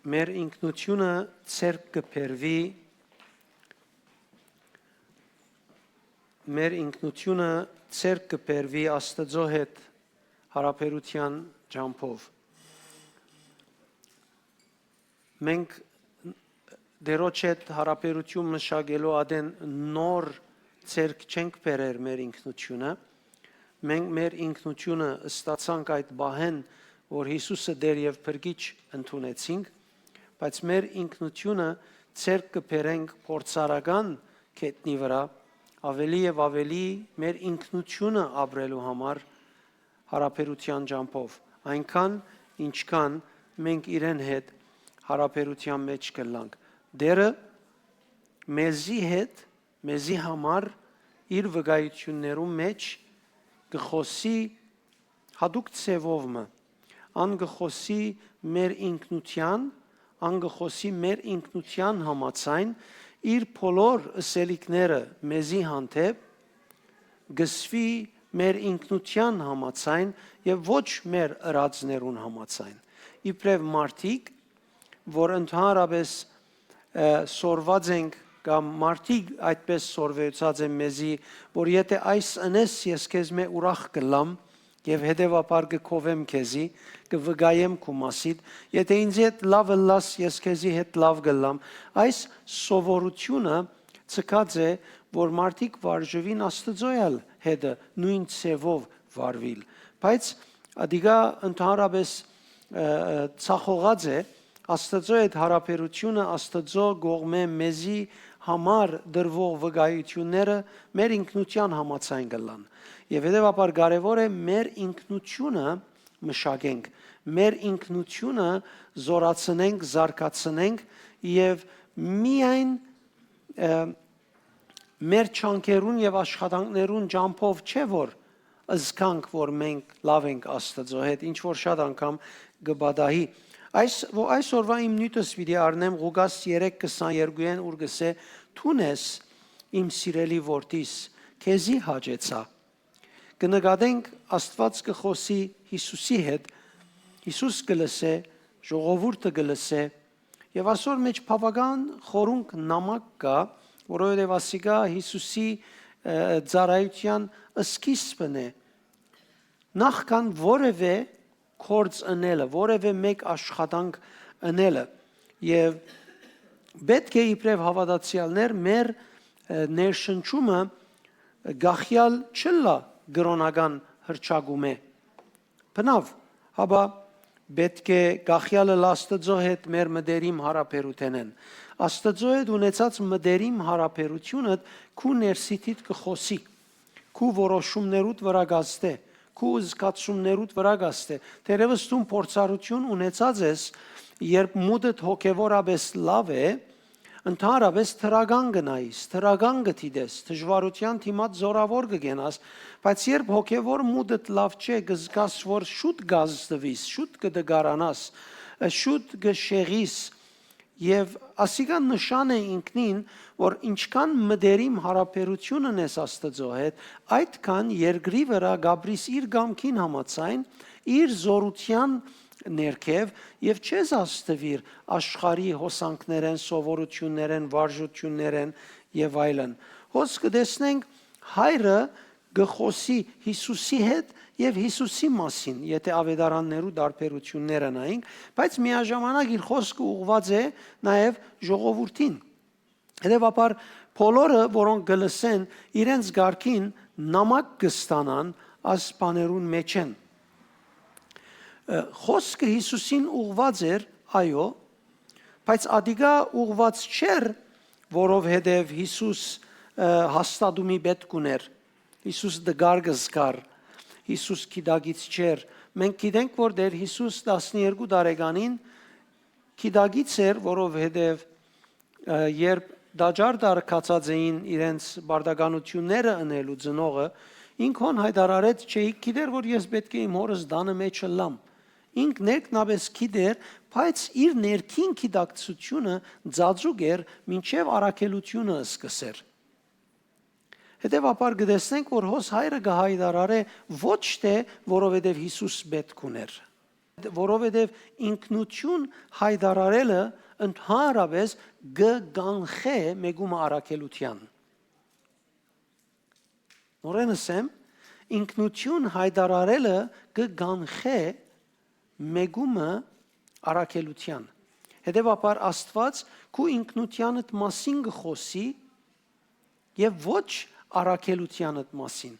մեր ինքնությունը ցերկ կբերվի մեր ինքնությունը ցերկ կբերվի Աստծո հետ հարաբերության ջամփով մենք դերոջ հետ հարաբերություն մշակելու ադեն նոր ցերկ չենք բերեր մեր ինքնությունը մենք մեր ինքնությունը ստացանք այդ բահեն որ Հիսուսը դեր եւ փրկիչ ընդունեցինք բայց մեր ինքնությունը ցերկ կբերենք փորձարական կետնի վրա ավելի եւ ավելի մեր ինքնությունը ապրելու համար հարաբերության ջամփով այնքան ինչքան մենք իրեն հետ հարաբերության մեջ կլանք դերը մեզի համար իր վկայություններում մեջ գխոսի հadouk ծևովը ան գխոսի մեր ինքնության ան գխոսի մեր ինքնության համացայն իր բոլոր ըսելիքները մեզի հանդեպ գսվի մեր ինքնության համացայն եւ ոչ մեր ըրածներուն համացայն իբրև մարդիկ որ ընդհանրապես սորված ենք կամ մարդիկ այդպես սորվեցած են մեզի որ եթե այս անես ես քեզ մե ուրախ կլամ եւ հետեւաբար կկովեմ քեզի կվգայեմ քո մասիդ եթե ինձ հետ լավ լաս ես քեզի հետ լավ գլամ այս սովորությունը ցկած է որ մարդիկ վարժվին Աստծոյալ հետը նույն ցևով վարվիլ բայց ադիգա ընդհանրապես ցախողած է Աստծո հետ հարաբերությունը Աստծո գողմե մեզի համար դրվող վկայությունները մեր ինքնության համացայն գլան եւ հետեւաբար կարեւոր է մեր ինքնությունը մշակենք մեր ինքնությունը զորացնենք զարգացնենք եւ միայն մեր չանքերուն եւ աշխատանքներուն ջամփով չէ որ ըզկանք որ մենք լավ ենք Աստծո հետ ինչ որ շատ անգամ գբադահի այսօրվա իմ նյութս պիտի առնեմ Ղուկաս 3:22-ն ուր գսե թունես իմ սիրելի որդիս քեզի հաճեցա կնկատենք Աստված կխոսի Հիսուսի հետ Հիսուս կլսե ժողովուրդը կլսե եւ այսօր մեջ բավական խորունկ նամակ կա որովհետեւ ասիկա Հիսուսի ծառայության սկիզբն է նախքան որևէ կորց ընելը, որևէ մեկ աշխատանք ընելը եւ պետք է իբրև հավատացյալներ մեր ներշնչումը գախյալ չլա գրոնական հրճագում է բնավ հաբա պետք է գախյալը Աստծո հետ մեր մդերիմ հարաբերութենեն Աստծո հետ ունեցած մդերիմ հարաբերությունը քու ներսիտիդ կխոսի քու որոշումներուդ վրա գաստե քու զգացումներուդ վրա գաստե թերևս դու փորձառություն ունեցած ես երբ մուտդ հոգևորաբես լավ է ընդհանրապես թրագան գնայիս թրագան գտիդես դժվարության թիմած զորավոր կգենաս բայց երբ հոգևոր մուտդ լավ չէ կզգաս որ շուտ գազդվիս շուտ կդգարանաս շուտ կշեղիս եւ ասիկան նշան է ինքնին որ ինչքան մդերիմ հարաբերություն ունես Աստծո հետ այդքան երկրի վրա գաբրիս իր գամքին համացայն իր զորության ներքև եւ չես աստվիր աշխարհի հոսանքներեն սովորություններեն վարժություններեն եւ այլն հոս կտեսնենք հայրը գխոսի Հիսուսի հետ եւ Հիսուսի մասին, եթե ավետարաններու դարբերությունները նայենք, բայց միաժամանակ իր խոսքը ուղղված է նաեւ ժողովրդին։ Հետևաբար բոլորը, որոնք գլսեն, իրենց գարքին նամակ կստանան այս բաներուն մեջ են։ Խոսքը Հիսուսին ուղղված էր, այո, բայց ադիգա ուղղված չէր, որովհետեւ Հիսուս հաստատումի պետք ուներ։ Հիսուս դգար գզկար Հիսուս գիտագից չէր։ Մենք գիտենք, որ դեր Հիսուս 12 տարեկանին գիտագից էր, որովհետև երբ դաջար դարձած էին իրենց բարդականությունները ընելու ծնողը, ինքն հայտարարեց, չէի գիտեր, որ ես պետք է իմ հորս դանը մեջ լամ։ Ինք ներքնաբես գիտեր, բայց իր ներքին գիտակցությունը ծածուկ էր, մինչև առաքելությունը սկսեր։ Հետևաբար գտեսնենք, որ հոս հայրը գահայտարարե ոչ թե որովհետև Հիսուս պետք ուներ, որովհետև ինքնություն հայտարարելը ընդհանրապես գանխե մեգումը առաքելության։ Նորեն ասեմ, ինքնություն հայտարարելը գանխե մեգումը առաքելության։ Հետևաբար Աստված քու ինքնությանդ մասին գխոսի եւ ոչ առաքելությանդ մասին։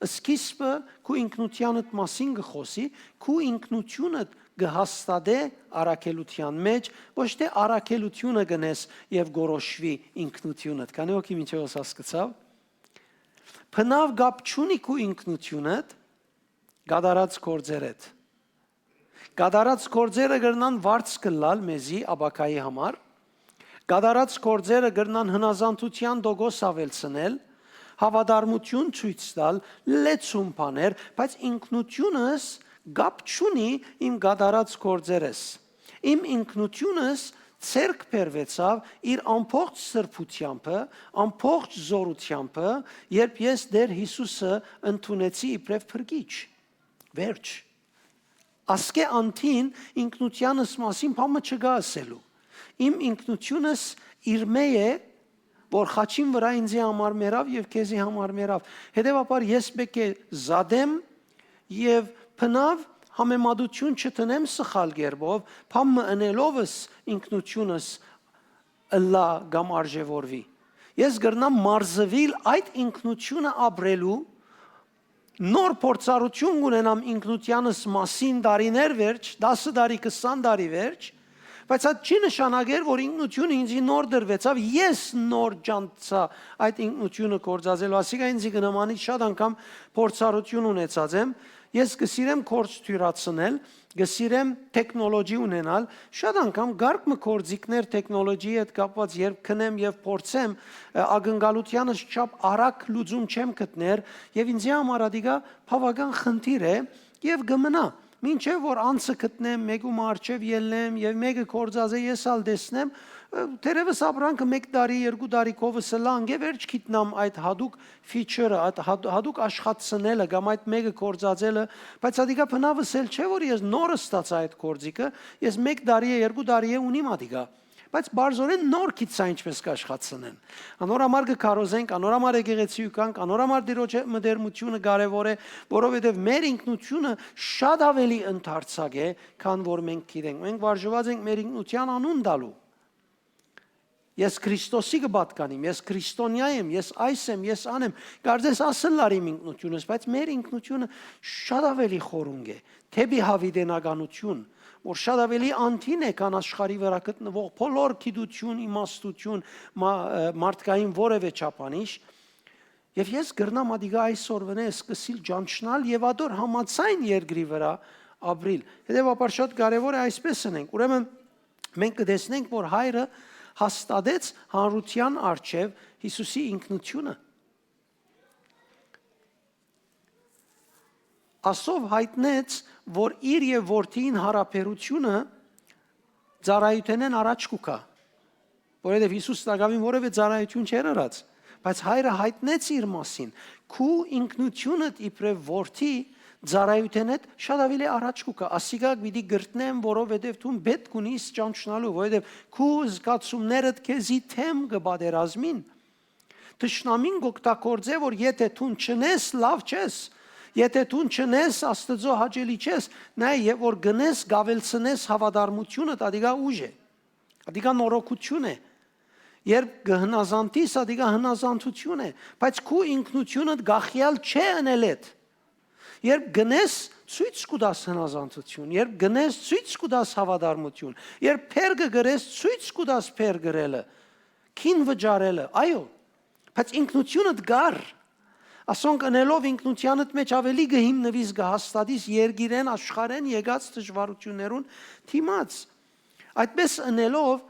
Սկիզբը քու ինքնությանդ մասին գխոսի, քու ինքնությունդ գհաստատե առաքելության մեջ, ոչ թե առաքելությունը գնես եւ գորոշվի ինքնությունդ։ Քանի ոքի մինչեւ հասկացավ։ Բնավ գապ չունի քու ինքնությունդ գադարած գործերդ։ Գադարած գործերը գրնան վարձ կլալ մեզի աբակայի համար, գադարած գործերը գրնան հնազանդության դոգոս ավելցնել, հավատարմություն ցույց տալ, լեցուն բաներ, բայց ինքնությունս գապ չունի իմ գադարած գործերս։ Իմ ինքնությունս ցերկ բերվեցավ իր ամբողջ սրբությամբ, ամբողջ զորությամբ, երբ ես Տեր Հիսուսը ընդունեցի իբրև փրկիչ։ Վերջ։ Ասկե անտին ինքնությանս մասին բամը չգա ասելու։ Իմ ինքնությունս իր մեջ է, որ խաչին վրա ինձի համար մերավ եւ քեզի համար մերավ։ Հետևաբար ես պետք է զադեմ եւ բնավ համեմատություն չտնեմ սխալ գերբով, բամը ընելովս ինքնությունս ըլլա կամ արժևորվի։ Ես գրնամ մարզվիլ այդ ինքնությունը ապրելու նոր փորձառություն ունենամ ինքնությանս մասին դարիներ վերջ, 10 տարի, 20 տարի վերջ, բայց այդ չի նշանակեր, որ ինքնությունը ինձի նոր դրվեցավ, ես նոր ջանցա այդ ինքնությունը կործածելու, ասիկա ինձի գնամանի շատ անգամ փորձառություն ունեցած եմ, ես կսիրեմ կորց թյուրացնել, կսիրեմ տեխնոլոգի ունենալ, շատ անգամ գարկ մը կորձիկներ տեխնոլոգիի հետ կապված երբ քնեմ եւ փորձեմ ակնկալությանս չափ արագ լուծում չեմ գտներ եւ ինձի համար ադիգա բավական խնդիր է եւ գմնա մինչեւ որ անցը գտնեմ մեկու մարչեւ ելնեմ եւ մեկը կորձած է ես ալ տեսնեմ Terevս ապրանքը 1 տարի, 2 տարի կովս լանգ է վերջ գիտնամ այդ հadouk feature-ը, այդ հadouk աշխատցնելը, կամ այդ մեկը կորձածելը, բայց ադիգա բնավս էլ չէ որ ես նորը ստացա այդ կորձիկը, ես 1 տարի է, 2 տարի է ունիմ ադիգա, բայց բարձորեն նոր գիտսա ինչպես կաշխատցնեն։ Անորամար կկարոզենք, անորամար եկեղեցի կանք, անորամար դիրոջ մդերմությունը կարևոր է, որովհետև մեր ինքնությունը շատ ավելի ընդարձակ է, քան որ մենք գիտենք։ Մենք վարժված ենք մեր ինքնության անուն տալու։ Ես Քրիստոսի կպատկանիմ, ես քրիստոնյա եմ, ես այս եմ, ես անեմ, կարծես ասել լարիմ ինքնությունս, բայց մեր ինքնությունը շատ ավելի խորունգ է, թեպի հավիտենականություն, որ շատ ավելի անտին է, քան աշխարհի վրա գտնվող բոլոր գիտություն, իմաստություն, մարդկային որևէ չափանիշ, եւ ես գրնամ ադիգա այսօրվնե սկսիլ ճանչնալ եւ ադոր համացայն երկրի վրա ապրիլ։ Հետեւաբար շատ կարեւոր է այսպես անենք։ Ուրեմն մենք կտեսնենք, որ հայրը հաստատեց հանրության առջև Հիսուսի ինքնությունը։ Ասով հայտնեց, որ իր եւ որդին հարաբերությունը ծառայությունեն առաջ կուքա, որովհետեւ Հիսուս տակավին որևէ ծառայություն չէր արած, բայց հայրը հայտնեց իր մասին, քու ինքնությունդ իբրև որդի ծառայությունդ շատ ավելի առաջ կուքա, ասիկա պիտի գրտնեմ, որովհետև դու պետք ունիս ճանչնալու, որովհետև քու զգացումներդ քեզի թեմ կբادرազմին։ Տշնամին գոկտակորձե, որ եթե դու չնես, լավ չես, եթե դու չնես, Աստծո հաճելի չես, նայ եւ որ գնես գավելցնես հավատարմությունը, ադիգա ուժ է, ադիգա նորոգություն է։ Երբ գհնազանդիս, ադիգա հնազանդություն է, բայց քու ինքնությունդ գախյալ չէ անելետ։ Երբ գնես ցույց կուտաս հնազանդություն, երբ գնես ցույց կուտաս հավատարմություն, երբ փերգը գրես ցույց կուտաս փեր գրելը, քին վճարելը, այո, բայց ինքնությունդ գար, ասոնք անելով ինքնությանդ մեջ ավելի գհիմնվիս գհաստատիս երգիրեն աշխարհեն եկած դժվարություններուն թիմած։ Այդպես անելով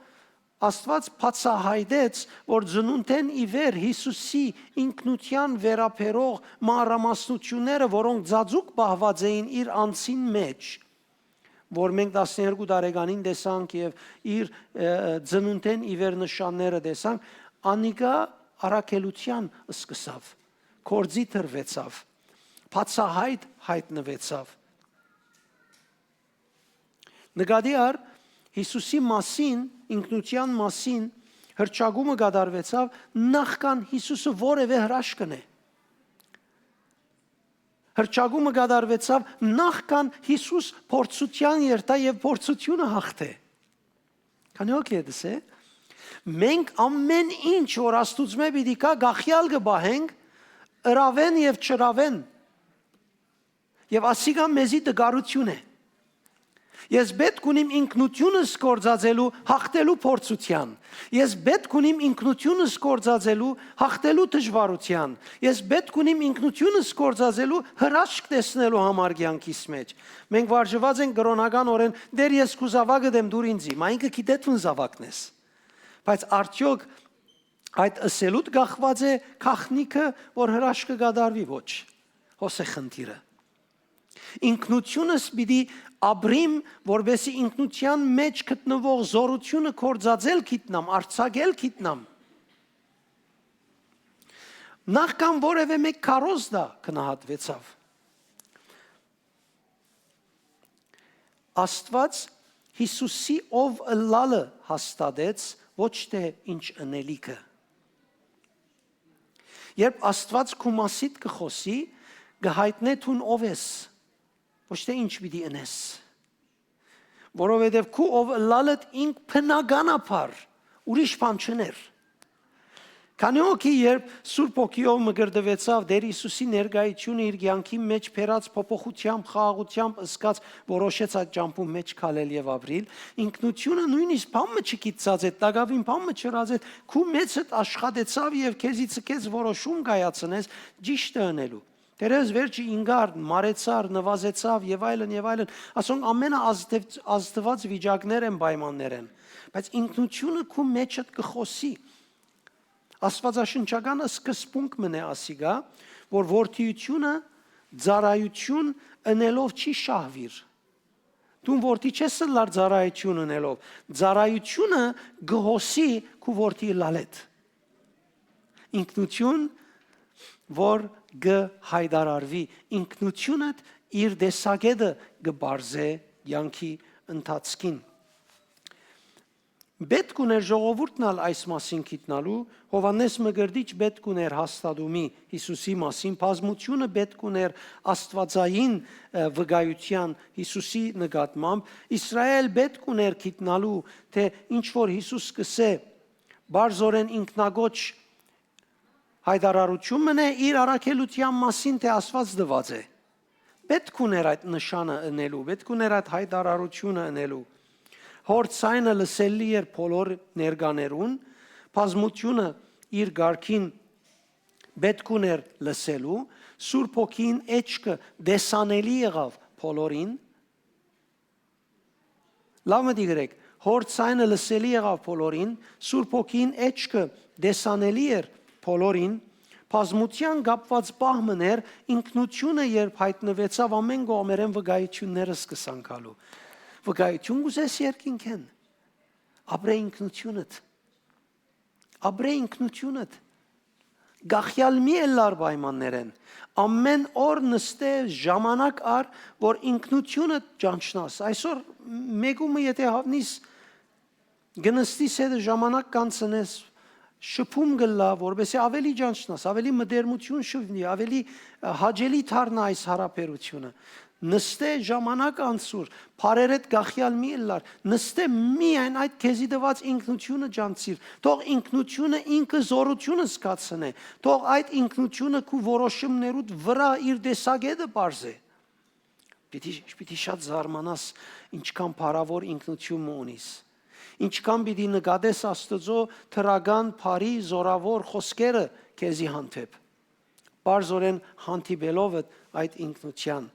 Աստված բացահայտեց, որ ծնունդեն ի վեր Հիսուսի ինքնության վերապերող մանրամասնությունները, որոնք ծածուկ պահված էին իր անձին մեջ, որ մենք 12 տարեկանին տեսանք եւ իր ծնունդեն ի վեր նշանները տեսանք, անիկա առաքելության սկսավ, կորձի դրվեցավ, բացահայտ հայտնվեցավ։ Նկատի առ Հիսուսի մասին, ինքնության մասին հրճագումը կատարվեցավ նախքան Հիսուսը որևէ հրաշք կնե։ Հրճագումը կատարվեցավ նախքան Հիսուս փորձության երթա եւ փորձությունը հաղթե։ Քանի օքի է դսե։ Մենք ամեն ինչ որ Աստուծո պիտի կա գախյալ կբահենք, ըրավեն եւ չրավեն։ Եվ ասիգա մեզի դգարություն է։ Ես պետք ունիմ ինքնությունս կործածելու հաղթելու փորձության։ Ես պետք ունիմ ինքնությունս կործածելու հաղթելու դժվարության։ Ես պետք ունիմ ինքնությունս կործածելու հրաշք տեսնելու համար կյանքիս մեջ։ Մենք վարժված ենք կրոնական օրեն դեր ես քու զավակը դեմ դուր ինձի, մայնքը գիտես ուն զավակն ես։ Բայց արդյոք այդ ըսելուտ գախված է քախնիկը, որ հրաշքը կդարվի ոչ։ Հոս է խնդիրը։ Ինքնությունս պիտի ապրիմ, որովհետեւ ինքնության մեջ գտնվող զորությունը կործածել գիտնամ, արցակել գիտնամ։ Նախքան որևէ մեկ քարոզ դա գնահատվեցավ։ Աստված Հիսուսի ով ըլլալը հաստատեց, ոչ թե ինչ ընելիքը։ Երբ Աստված քու մասիդ կխոսի, կհայտնե թուն ով ես, ոչ թե ինչ պիտի ընես։ Որովհետև քու ով ըլլալդ ինք բնականաբար ուրիշ բան չներ։ Քանի օքի երբ Սուրբ Օքիով մգրդվեցավ Տեր Հիսուսի ներկայությունը իր կյանքի մեջ փերած փոփոխությամբ, խաղաղությամբ ըսկած որոշեց այդ ճամփու մեջ քալել եւ ապրիլ, ինքնությունը նույնիսկ բամը չկիծած է, տագավին բամը չրած է, քու մեծդ աշխատեցավ եւ քեզի ցկեց որոշում կայացնես ճիշտը անելու։ Դերս վերջի ինգար, մարեցար, նվազեցավ եւ այլն, ասոնք ամենաազդված վիճակներ են, պայմաններ են, բայց ինքնությունը քու մեջդ կխոսի։ Աստվածաշնչականը սկզբունք մնե ասիգա, որ որդիությունը ծառայություն ընելով չի շահվիր։ Դու որդի չես լար ծառայություն ընելով, ծառայությունը գհոսի քու որդի լալետ։ Ինքնություն, որ գհայդարարվի, ինքնությունդ իր դեսագետը գբարզե յանքի ընթացքին։ Պետք ուներ ժողովուրդն այս մասին գիտնալու, Հովանես Մկրտիչ պետք ուներ հաստատումի Հիսուսի մասին, բազմությունը պետք ուներ աստվածային վկայության Հիսուսի նկատմամբ, Իսրայել պետք ուներ գիտնալու, թե ինչ որ Հիսուս կսե, բարձորեն ինքնագոչ հայտարարություն մնե իր առաքելության մասին, թե Աստված դված է։ Պետք ուներ այդ նշանը ընելու, պետք ուներ այդ հայտարարությունը ընելու։ Հոր ցայնը լսելի էր բոլոր ներկաներուն, բազմությունը իր գարքին պետք ուներ լսելու, Սուրբ Հոգին էջքը դեսանելի եղավ բոլորին։ Լավ մտիգրեք, հոր ցայնը լսելի եղավ բոլորին, Սուրբ Հոգին էջքը դեսանելի էր բոլորին, բազմության կապված պահմներ ինքնությունը երբ հայտնվեցավ ամեն կողմերեն վկայությունները սկսան գալու։ Վկայություն գուզես երկինքեն, ապրե ինքնությունդ, գախյալ մի էլար պայմաններեն, ամեն օր նստե ժամանակ առ, որ ինքնությունդ ճանչնաս, այսօր մեկումը եթե հավնիս գնստիս հետ ժամանակ կանցնես, շփում գլա, որովհետեւ ավելի ճանչնաս, ավելի մտերմություն շվնի, ավելի հաճելի դառնա այս հարաբերությունը։ Նստե ժամանակ անցուր, բարերդ գախյալ մի լար, նստե միայն այդ քեզի դված ինքնությունը ջանցիր, թող ինքնությունը ինքը զորությունը զգացնե, թող այդ ինքնությունը քու որոշումներուդ վրա իր դեսագետը բարձե։ Պիտի շատ զարմանաս ինչքան բարավոր ինքնություն ունիս, ինչքան պիտի նկատես Աստծո թրական բարի զորավոր խոսքերը քեզի հանդեպ, բարձորեն հանդիպելով այդ ինքնության։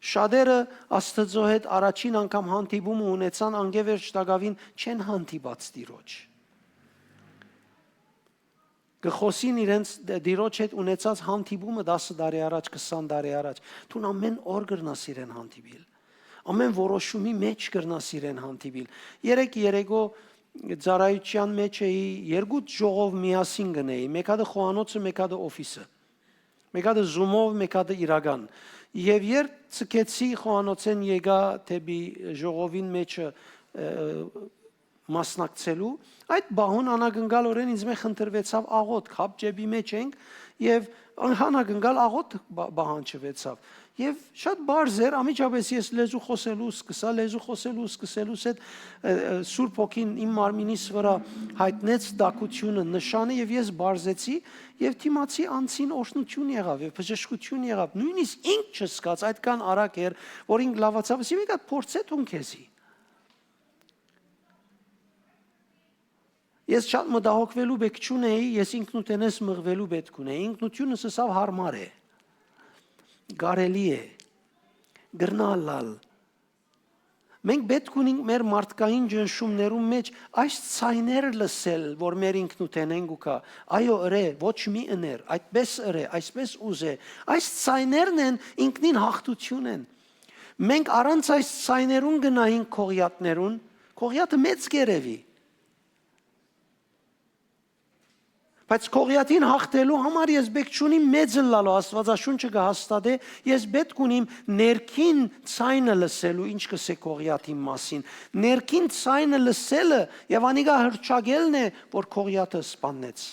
Շատերը Աստծո հետ առաջին անգամ հանդիպումը ունեցան անգևերջ տակավին չեն հանդիպած Տիրոջ։ Գխոսին իրենց Տիրոջ հետ ունեցած հանդիպումը 10 տարի առաջ, 20 տարի առաջ, թուն ամեն օր գրնաս իրեն հանդիպիլ։ Ամեն որոշումի մեջ գրնաս իրեն հանդիպիլ։ Երեկո ծառայության մեջ էի, երկու ժողով միասին գնեի, մեկ հատը խոհանոցը, մեկ հատը օֆիսը։ Մեկ հատը Zoom-ով, մեկ հատը իրական։ Եվ երբ ցկեցի Խոհանոցեն եկա թեպի ժողովին մեջը մասնակցելու, այդ բահուն անագնգալորեն ինձ մեջ խնդրվեցավ աղոտ, խապ ջեբի մեջ ենք եւ անհանագնգալ աղոտ բահանջվեցավ։ Եվ շատ բարձ էր, ամիջապես ես լեզու խոսելուս այդ Սուրբ Հոգին իմ մարմինիս վրա հայտնեց դակությունը, նշանը եւ ես բարձեցի եւ թիմացի անցին օրհնություն եղավ եւ բժշկություն եղավ։ Նույնիսկ ինք չսկաց, այդքան արագ էր, որ ինք լավացավ, ասի մի հատ փորձե թուն քեզի։ Ես շատ մտահոգվելու պետք չունեի, ես ինքնութենս մղվելու պետք ունեի, ինքնությունս ասավ հարմար է, գարելի է, գրնալալ։ Մենք պետք ունենք մեր մարդկային ջնշումներում մեջ այս ցայները լսել, որ մեր ինքնութեն ենք ու կա, այո ըրե, ոչ մի ըներ, այդպես ըրե, այսպես ուզե, այս ցայներն են ինքնին հաղթություն են։ Մենք առանց այս ցայներուն գնային քողյատներուն, քողյատը մեծ գերեվի։ Բայց քողյատին հաղթելու համար ես պետք չունիմ մեծը լալու, Աստվածաշունչը կհաստատե, ես պետք ունիմ ներքին ցայնը լսելու, ինչ կսե քողյատի մասին։ Ներքին ցայնը լսելը եւ անիկա հրճագելն է, որ քողյատը սպանեց։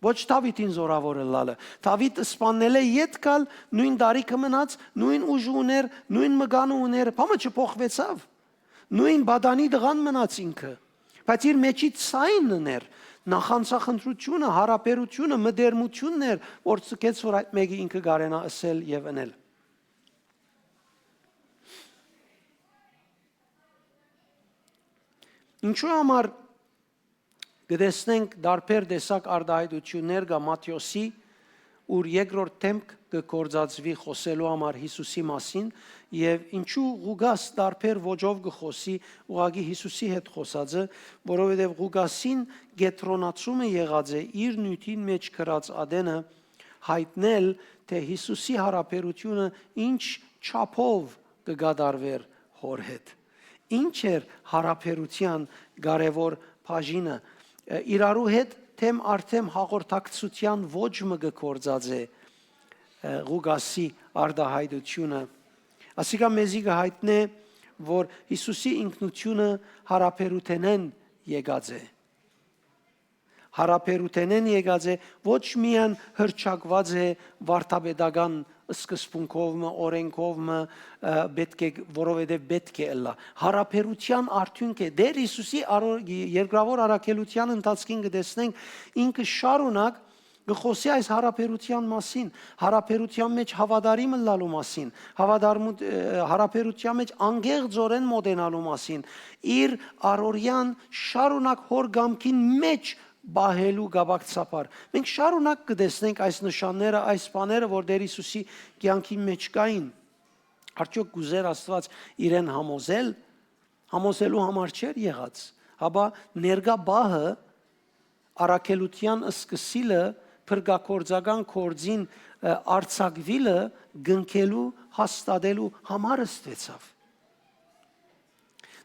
Ոչ Դավիթին զորավորը լալը։ Դավիթ սպանել է յետքալ, նույն դարիքը մնաց, նույն ուժ ուներ, նույն մգանը ուներ, բամը չփոխվեցավ։ Նույն բադանի դղան մնաց ինքը։ Բայց իր մեջի ցայնն էր, նախանցախնդրությունը, հարաբերությունը, մդերմությունն էր, որ ցկեց, որ այդ մեկը ինքը կարենա ասել եւ անել։ Ինչու համար գտեսնենք դարբեր տեսակ արտահայտություններ կա Մատթեոսի, ուր երկրորդ թեմք կգործածվի խոսելու համար Հիսուսի մասին եւ ինչու Ղուգաս դարբեր ոճով կխոսի ուղագի Հիսուսի հետ խոսածը, որովհետեւ Ղուգասին գետրոնացումը եղած է իր նյութին մեջ գրած ադենը հայտնել, թե Հիսուսի հարաբերությունը ինչ չափով կգադարվեր հոր հետ։ Ինչ էր հարաբերության կարևոր բաժինը իրարու հետ թեմ արդեմ հաղորդակցության ոչ մը գործած է Ղուգասի արտահայտությունը։ Ասիկա մեզի կհայտնե, որ Հիսուսի ինքնությունը հարաբերութենեն եկած է։ Հարաբերութենեն եկած է, ոչ միայն հրճակված է վարդապետական սկզբունքով, օրենքով, որովհետև պետք է ըլլա։ Հարաբերության արդյունք է։ Դեր Հիսուսի երկրավոր առաքելության ընթացքին կտեսնենք ինքը շարունակ գխոսի այս հարաբերության մասին, հարաբերության մեջ հավատարիմ լալու մասին, հարաբերության մեջ անգեղձորեն մոտենալու մասին, իր առօրյան շարունակ հոր գամքին մեջ բահելու գաբակցապար։ Մենք շարունակ կտեսնենք այս նշանները, այս բաները, որ Տեր Հիսուսի կյանքի մեջ կային։ Արդյոք գուզեր Աստված իրեն համոզելու համար չէր եղած, հաբա ներկա բահը առաքելության սկսիլը փրկագործական կորձին արցակվիլը գնքելու հաստատելու համար ստվեցավ։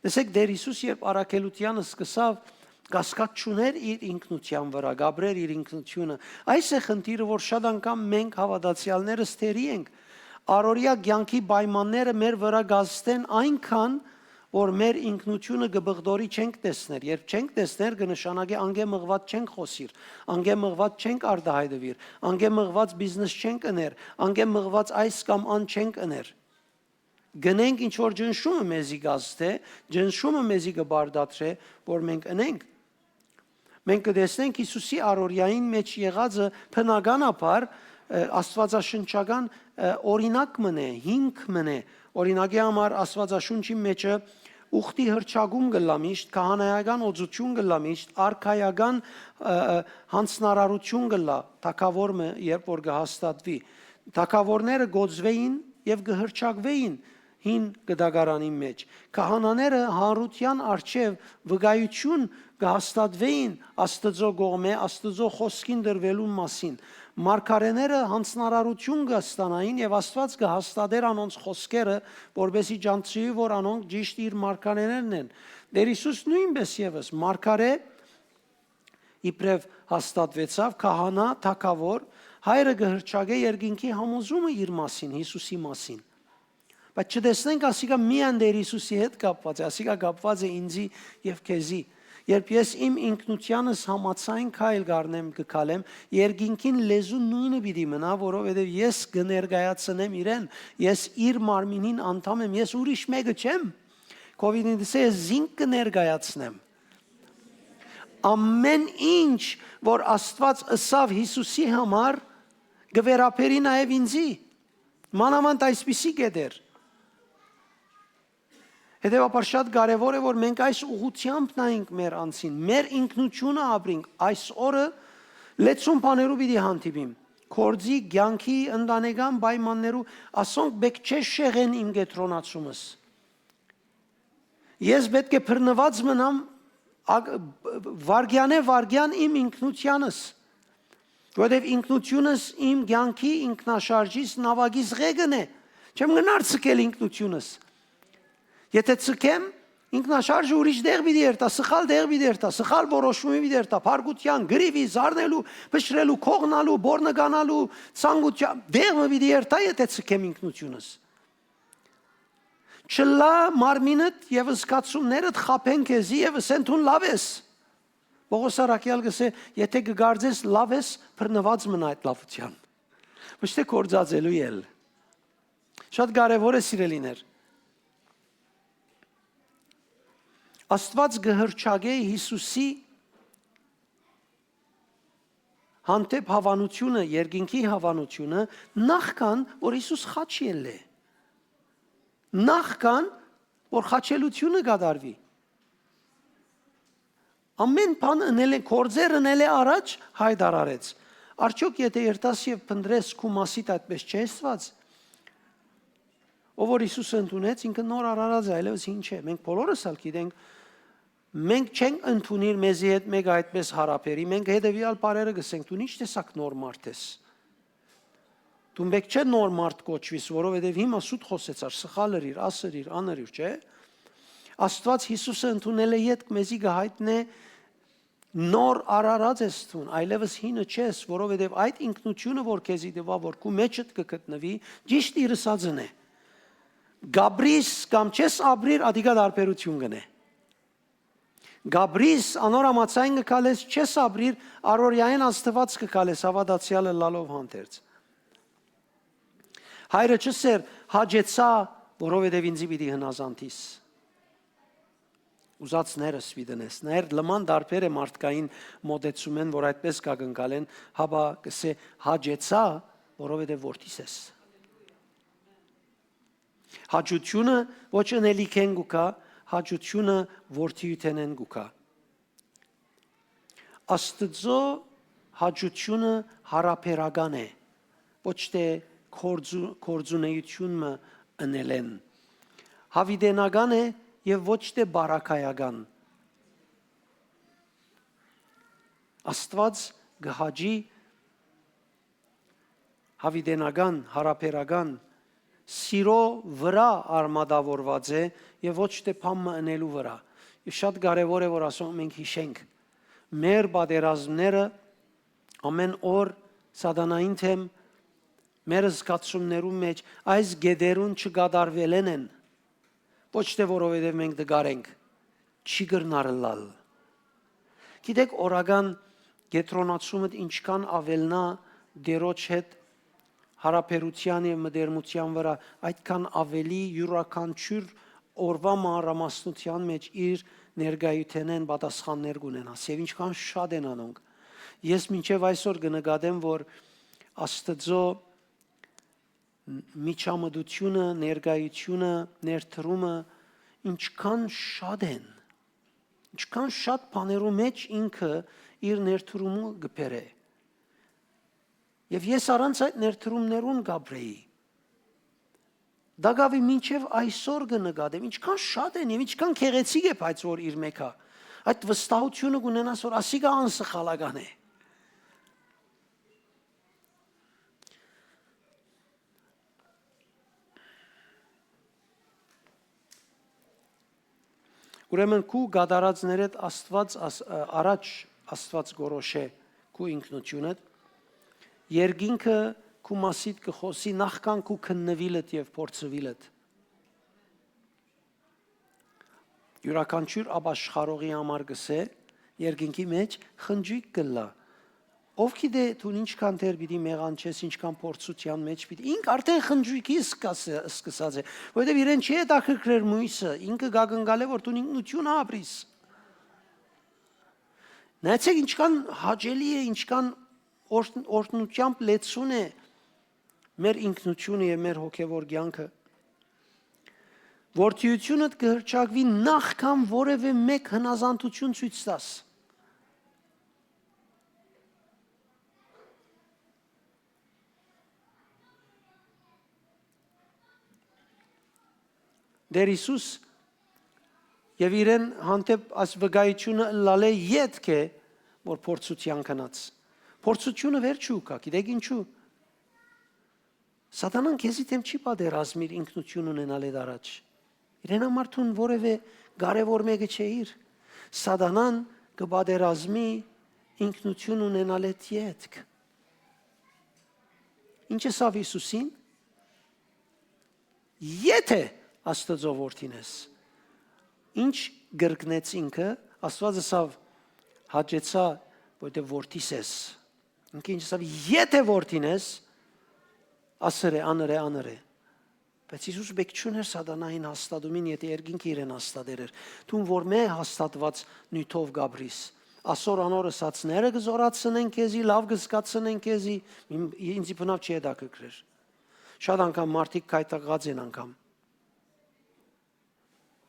Տեսեք Տեր Հիսուս երբ առաքելությանը սկսավ կասկած չուներ իր ինքնության վրա, գաբրեր իր ինքնությունը։ Այս է խնդիրը, որ շատ անգամ մենք հավատացյալներս թերի ենք։ Առօրյա կյանքի պայմանները մեր վրա գազստեն այնքան, որ մեր ինքնությունը գբղդորի չենք տեսներ, երբ չենք տեսներ կնշանակի անգե մղված չենք խոսիր, անգե մղված չենք արտահայտվիր, անգե մղված բիզնես չենք ըներ, անգե մղված այս կամ ան չենք ըներ։ Գնենք ինչ որ ջնշումը մեզի գազստե, ջնշումը մեզի կբարդատրե, որ մենք ընենք։ Մենք կտեսնենք Հիսուսի առօրյային մեջ եղածը բնականաբար աստվածաշնչական օրինակ մնե, հիմք մնե։ Օրինակի համար աստվածաշունչի մեջը ուխտի հրճագում գլա միշտ, քահանայական օծություն գլա միշտ, արքայական հանձնարարություն գլա, թագավորը երբ որ կհաստատվի։ Թագավորները գոծվեին եւ կհրճագվեին հին գդագարանի մեջ։ Քահանաները հանրության արչև վկայություն կհաստատվեին Աստծո կողմէ, Աստծո խոսքին դրվելու մասին։ Մարգարեները հանձնարարություն կստանային եւ Աստված կհաստատեր անոնց խոսքերը, որբեսի ջանցի, որ անոնք ճիշտ իր մարգարեներն են։ Տեր Հիսուս նույնպես եւս մարգարե իբրև հաստատվեցավ, քահանա, թագավոր, հայրը գհրճագե երկինքի համոզումը իր մասին, Հիսուսի մասին։ Բայց չտեսնենք ասիկա միայն Տեր Հիսուսի հետ կապված է, ասիկա կապված է ինձի եւ քեզի։ Երբ ես իմ ինքնությանս համացայն քայլ գարնեմ կքալեմ, երկինքին լեզու նույնը պիտի մնա, որովհետև ես կներկայացնեմ իրեն, ես իր մարմինին անդամ եմ, ես ուրիշ մեկը չեմ։ COVID-19-ը զինք կներկայացնեմ։ Ամեն ինչ, որ Աստված ըսավ Հիսուսի համար, կվերապերի նաև ինձի։ Մանավանդ այսպիսի կետեր։ Հետևաբար շատ կարևոր է, որ մենք այս ուղղությամբ նայենք մեր անձին, մեր ինքնությունը ապրենք։ Այս օրը լեցուն բաներու պիտի հանդիպիմ։ Կորձի, կյանքի, ընտանեկան պայմաններու ասոնք բեք չէ շեղեն իմ կետրոնացումս։ Ես պետք է բռնված մնամ վարգյան իմ ինքնությանս։ Որովհետև ինքնությունս իմ կյանքի ինքնաշարժից նավագից ղեկն է։ Չեմ գնար ցկել ինքնությունս։ Եթե ցկեմ, ինքնաշարժը ուրիշ դեղ պիտի երթա, սխալ դեղ պիտի երթա, սխալ որոշումի պիտի երթա, փարգության, գրիվի, զարնելու, փշրելու, քողնալու, բորնգանալու, ցանկության դեղը պիտի երթա, եթե ցկեմ ինքնությունս։ Չլա մարմինդ եւ զգացումներդ խափեն քեզի եւ ասեն դու լավ ես։ Պողոս արաքյալ գսե, եթե կգարձես լավ ես, բռնված մնա այդ լավության։ Ոչ թե կործածելու ել։ Շատ կարևոր է սիրելիներ։ Աստված գհրճագե Հիսուսի հանդեպ հավանությունը, երկինքի հավանությունը նախքան որ Հիսուս խաչի ելե։ Նախքան որ խաչելությունը կատարվի։ Ամեն բան ընել է, կորձեր ընել է առաջ հայտարարեց։ Արդյոք եթե երտաս եւ փնդրես քու մասիդ այդպես չէ Աստված։ Ով որ Հիսուսը ընդունեց, ինքը նոր արարած է, այլևս ինչ է։ Մենք բոլորս ալ գիտենք, մենք չենք ընդունիր մեզի հետ մեկ այդպես հարաբերի, մենք հետևյալ բարերը գսենք, դու ինչ տեսակ նոր մարդ ես։ Դու մեկ չէ նոր մարդ կոչվիս, որովհետև հիմա սուտ խոսեցար, սխալ էր, ասեր, աներ, չէ։ Աստված Հիսուսը ընդունել է յետք մեզի գահիտնե նոր արարած ես դու, այլևս հինը չես, որովհետև այդ ինքնությունը, որ քեզի դվա, որ քու մեջդ կգտնվի, ճիշտ իրսածն է։ Գաբրիս կամ չես ապրիր, ադիգա դարբերություն գնե։ Գաբրիս անորամացային կկալես չես ապրիր, առօրյային աստված կկալես հավատացյալը լալով հանդերձ։ Հայրը չսեր հաջեցա, որովհետև ինձի պիտի հնազանդիս։ Ուզածներս պիտենես, նայր լման դարբեր է մարդկային մոտեցում են, որ այդպես կագնկալեն, հաբա կսե հաջեցա, որովհետև որդիս ես։ Հաջությունը ոչ ընելիք են գուկա, հաջությունը որդիութեն են գուկա։ Աստծո հաջությունը հարաբերական է, ոչ թե կորձունեությունը ընել են։ Հավիդենական է և ոչ թե բարակայական։ Աստված գհաջի հավիդենական, հարաբերական սիրո վրա արմատավորված է եւ ոչ թե փամը ընելու վրա։ Եվ շատ կարեւոր է որ ասում մենք հիշենք մեր պատերազմները ամեն օր սատանային թեմ մեր զգացումներու մեջ այս գեդերուն չկատարվել են ոչ թե որովհետև մենք դգարենք չի գրնարլալ։ Գիտեք օրական գետրոնացումը ինչքան ավելնա դերոջ հետ հարաբերության եւ մտերմության վրա, այդքան ավելի յուրաքանչյուր օրվա մանրամասնության մեջ իր ներկայութենեն պատասխաններ կունենաս եւ ինչքան շատ են անոնք։ Ես մինչեւ այսօր կնկատեմ, որ Աստծո միջամտությունը, ներկայությունը, ներդրումը ինչքան շատ են, ինչքան շատ բաներու մեջ ինքը իր ներդրումը գբերե։ Եվ ես առանց այդ ներդրումներուն գաբրեի։ Դագավի մինչև այսօր կնկատեմ, ինչքան շատ են եւ ինչքան քեղեցիկ է բայց որ իր մեկա։ Այդ վստահությունը կունենաս որ ասիկա անսխալական է։ Ուրեմն քու գադարածներդ Աստված առաջ Աստված գորոշե քու ինքնությունդ Երկինքը քու մասիդ կխոսի նախքան քու քննվիլդ եւ փորձվիլդ։ Յուրաքանչյուր ապաշխարողի համար գսե երկինքի մեջ խնջույք կլա։ Ով գիտե դու ինչքան դեր պիտի մեղանչես, ինչքան փորձության մեջ պիտի։ Ինք արդեն խնջույքի սկսած է, որովհետեւ իրեն չի հետաքրքրեր մույսը, ինքը գագնգալ է որ դու ինքնությունը ապրիս։ Նայեցեք ինչքան հաճելի է, ինչքան օրհնությամբ լեցուն է մեր ինքնությունը եւ մեր հոգեվոր կյանքը։ Որդիությունդ կհրճակվի նախքան որևէ մեկ հնազանդություն ցույց տաս։ Դեր Հիսուս եւ իրեն հանդեպ այս վկայությունը լալե յետք է, որ փորձության կնած։ Փորձությունը վերջու կա, գիտեք ինչու։ Սատանան քեզի դեմ չի պատերազմի ինքնություն ունենալ այդ առաջ։ Իրեն համար թուն որևէ կարևոր մեկը չէիր։ Սատանան կպատերազմի ինքնություն ունենալ այդ յետք։ Ինչ է սավ Հիսուսին։ Եթե Աստծո որդին ես։ Ինչ գրկնեց ինքը, Աստվածը սավ հաճեցա, որտեղ որդիս ես։ Ինքը ինչ սավ, եթե որդին ես, ասր է, աներ է։ Բայց Հիսուս բեք չուներ սատանային հաստատումին, եթե երկինքը իրեն հաստատեր էր։ Դու որ մե հաստատված նյութով գաբրիս։ Ասոր անորը սացները կզորացնեն քեզի, լավ կզգացնեն քեզի, ինձի բնավ չի հետաքրքրեր։ Շատ անգամ մարդիկ կայտակած են անգամ։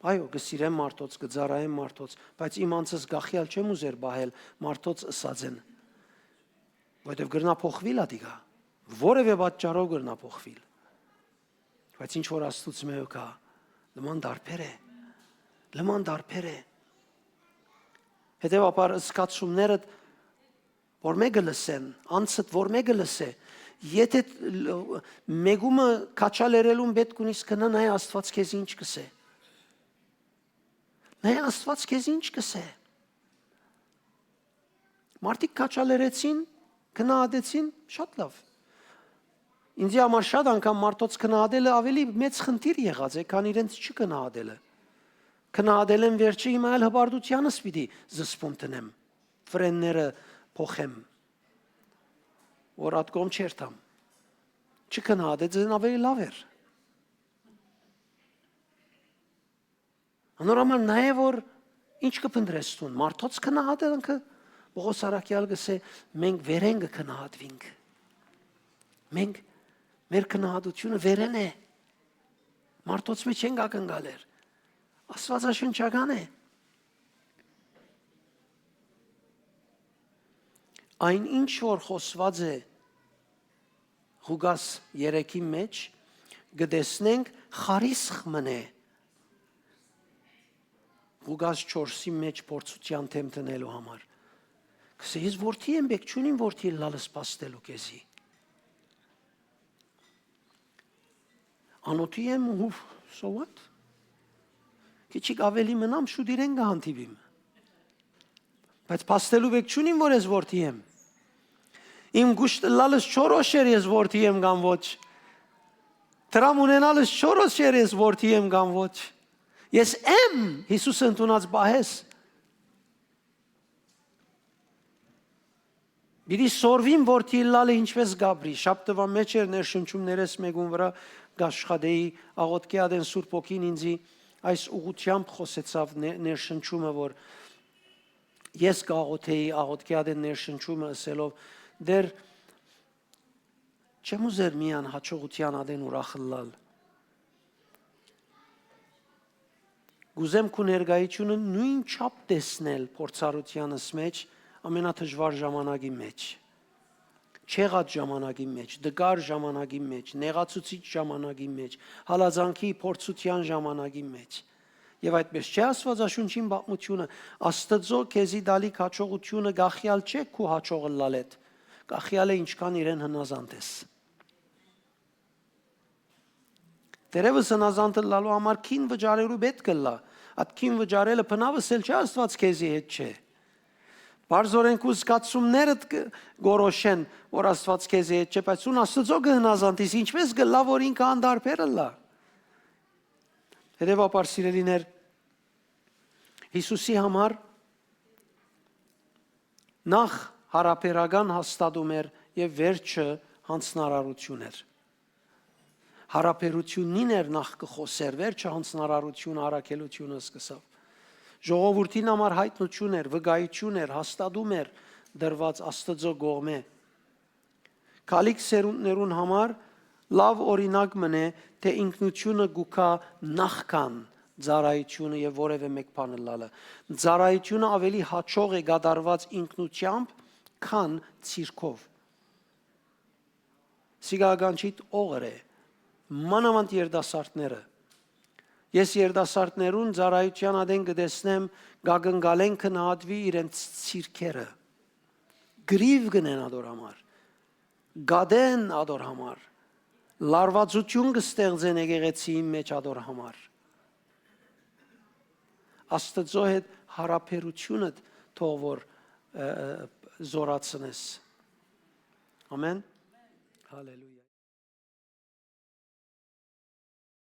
Այո, գսիրեմ մարդոց, գծարայեմ մարդոց, բայց իմ անձս գախյալ չեմ ուզեր բահել մարդոց ըսած են։ Որտեվ գրնա փոխվիլ ա դիգա, որևէ պատճառով գրնա փոխվիլ։ Բայց ինչ որ Աստծուց մեկը կա, լման դարբեր է։ Հետևաբար զգացումները, որ մեկը լսեն, անցդ որ մեկը լսե, եթե մեկումը քաչալերելուն պետք ունիս կնա նայ Աստված քեզ ինչ կսե։ Նայ Աստված քեզ ինչ կսե։ Մարդիկ քաչալերեցին, քնահատեցին, շատ լավ։ Ինձ համար շատ անգամ մարդոց քնահատելը ավելի մեծ խնդիր եղած է, քան իրենց չքնահատելը։ Քնահատել են վերջը հիմա էլ հպարտությանս պիտի զսպում տնեմ, ֆրենները փոխեմ, որ ատկոմ չերթամ։ Չքնահատեցին ավելի լավ էր։ Անորոման նաև որ ինչ կփնտրես տուն, մարդոց քնահատելը Պողոս Արաքյալ գսե մենք վերեն կքնահատվինք։ Մենք մեր քնահատությունը վերեն է։ Մարդոց մեջ չենք ակնկալեր։ Աստվածաշնչական է։ Այն ինչ որ խոսված է Ղուկաս 3-ի մեջ գտեսնենք խարիսխ մնե։ Ղուկաս 4-ի մեջ փորձության թեմ տնելու համար։ Կսե ես որդի եմ բեք չունիմ որդի լալս պաստելու քեզի։ Անոթի եմ so what? Քիչիկ ավելի մնամ շուտ իրեն կհանդիպիմ։ Բայց պաստելու բեք չունիմ որ ես որդի եմ։ Իմ գուշտ լալս չորոշեր ես որդի եմ կամ ոչ։ Տրամ ունենալս չորոշեր ես որդի եմ կամ ոչ։ Ես եմ Հիսուսը ընդունած բահես։ Բիդի սորվին որդի լալը ինչպես գաբրի, շապտվա մեջ էր ներշնչումներես մեկուն վրա գաշխադեի աղոտքի ադեն Սուրբ Օքին ինձի այս ուղությամբ խոսեցավ ներշնչումը, որ ես կաղոթեի աղոտքի ադեն ներշնչումը ասելով դեր չեմ ուզեր միան հաջողության ադեն ուրախ լալ։ Գուզեմ քու ներկայությունը նույն չափ տեսնել փորձառությանս մեջ ամենաթժվար ժամանակի մեջ, չեղած ժամանակի մեջ, դգար ժամանակի մեջ, նեղացուցիչ ժամանակի մեջ, հալածանքի փորձության ժամանակի մեջ։ Եվ այդպես չէ Աստվածաշունչին պատմությունը, Աստծո քեզի դալիք հաջողությունը գախյալ չէ քու հաջողը լալետ, գախյալ է ինչքան իրեն հնազանդ ես։ Դերևս հնազանդը լալու համար քին վճարելու պետք է լա, այդ քին վճարելը բնավս էլ չէ Աստված քեզի հետ չէ։ Բարձորեն քու զգացումներդ գորոշեն, որ Աստված քեզ հետ չէ, բայց ուն Աստծո գնազանդիս, ինչպես գլավ որ ինքը անդարբերը լա։ Հետևաբար սիրելիներ, Հիսուսի համար նախ հարաբերական հաստատում էր եւ վերջը հանձնարարություն էր։ Հարաբերությունին էր նախ կխոսեր, վերջը հանձնարարություն, առաքելությունը սկսավ։ Ժողովրդին համար հայտնություն էր, վկայություն էր, հաստատում էր դրված Աստծո կողմէ։ Քալիք սերունդներուն համար լավ օրինակ մնե, թե ինքնությունը գուքա նախքան ծառայությունը եւ որևէ մեկ բան լալը։ Ծառայությունը ավելի հաջող է գդարված ինքնությամբ, քան ցիրկով։ Սիգականչիտ օղր է, մանավանդ երդասարտները։ Ես երդասարտներուն ծառայության ադեն կտեսնեմ գագնգալեն քնահատվի իրենց ցիրկերը։ Գրիվ գնեն ադոր համար, գադեն ադոր համար, լարվածություն կստեղծեն եկեղեցիի մեջ ադոր համար։ Աստծո հետ հարաբերությունդ թող որ զորացնես։ Ամեն։ Հալելույա։